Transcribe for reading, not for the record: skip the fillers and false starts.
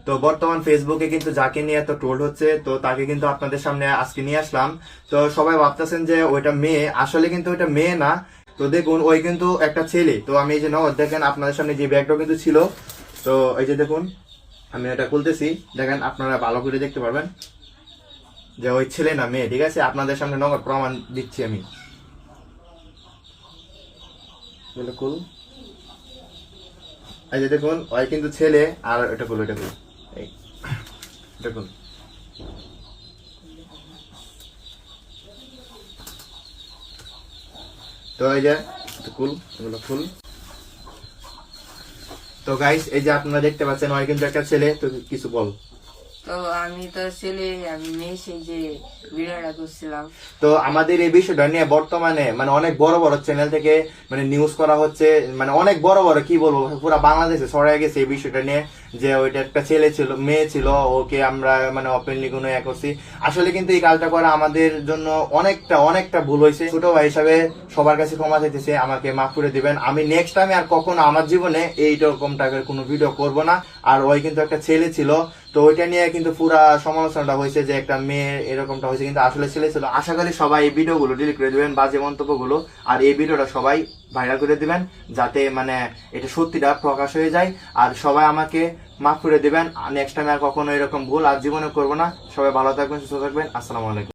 তো বর্তমান ফেসবুকে কিন্তু যাকে নিয়ে এত ট্রোল হচ্ছে, তো তাকে কিন্তু আপনাদের সামনে আজকে নিয়ে আসলাম। তো সবাই ভাবতেছেন যে ওইটা মেয়ে, আসলে কিন্তু ওইটা মেয়ে না। তো দেখুন ওই কিন্তু একটা ছেলে। তো আমি এই যে নগদ দেখেন আপনাদের সামনে যে ব্যাগটা কিন্তু ছিল, তো এই যে দেখুন আমি এটা খুলতেছি, দেখেন আপনারা ভালো করে দেখতে পারবেন যে ওই ছেলে না মেয়ে। ঠিক আছে, আপনাদের সামনে নগদ প্রমাণ দিচ্ছি আমি। বিলকুল এই যে দেখুন ওই কিন্তু ছেলে, আর এটা খুল, এটা খুল, এই দেখুন। তো এই যে খুল, এগুলো খুল। তো গাইস এই যে আপনারা দেখতে পাচ্ছেন ওই কিন্তু একটা ছেলে। তো কিছু বল। তো আমি তো ছেলে, আমি মেয়ে, সেই যে ভিডিওটা করছিলাম। তো আমাদের এই বিষয়টা নিয়ে বর্তমানে মানে অনেক বড় বড় চ্যানেল থেকে মানে নিউজ করা হচ্ছে, মানে অনেক বড় বড় কি বলবো পুরো বাংলাদেশে ছড়াই গেছে এই বিষয়টা নিয়ে, যে ওইটা একটা ছেলে ছিল, মেয়ে ছিল, ওকে আমরা মানে ওপেনলি কোনো ইয়ে করছি। আসলে কিন্তু এই কাজটা করা আমাদের জন্য অনেকটা অনেকটা ভুল হয়েছে। ছোট ভাই হিসাবে সবার কাছে ক্ষমা চাইতেছে, আমাকে মাফ করে দিবেন। আমি নেক্সট টাইমে আর কখনো আমার জীবনে এইরকম টাইপের কোনো ভিডিও করব না। আর ওই কিন্তু একটা ছেলে ছিল, তো ওইটা নিয়ে কিন্তু পুরা সমালোচনাটা হয়েছে যে একটা মেয়ে এরকমটা হয়েছে, কিন্তু আসলে ছেলে ছিল। আশা করি সবাই এই ভিডিওগুলো ডিলিট করে দিবেন, বাজে মন্তব্যগুলো, আর এই ভিডিওটা সবাই ভাইরাল করে দিবেন, যাতে মানে এটা সত্যিটা প্রকাশ হয়ে যায়। আর সবাই আমাকে মাফ করে দিবেন, নেক্সট টাইম আর কখনো এরকম ভুল আর জীবনে করবো না। সবাই ভালো থাকবেন, সুস্থ থাকবেন। আসসালামু আলাইকুম।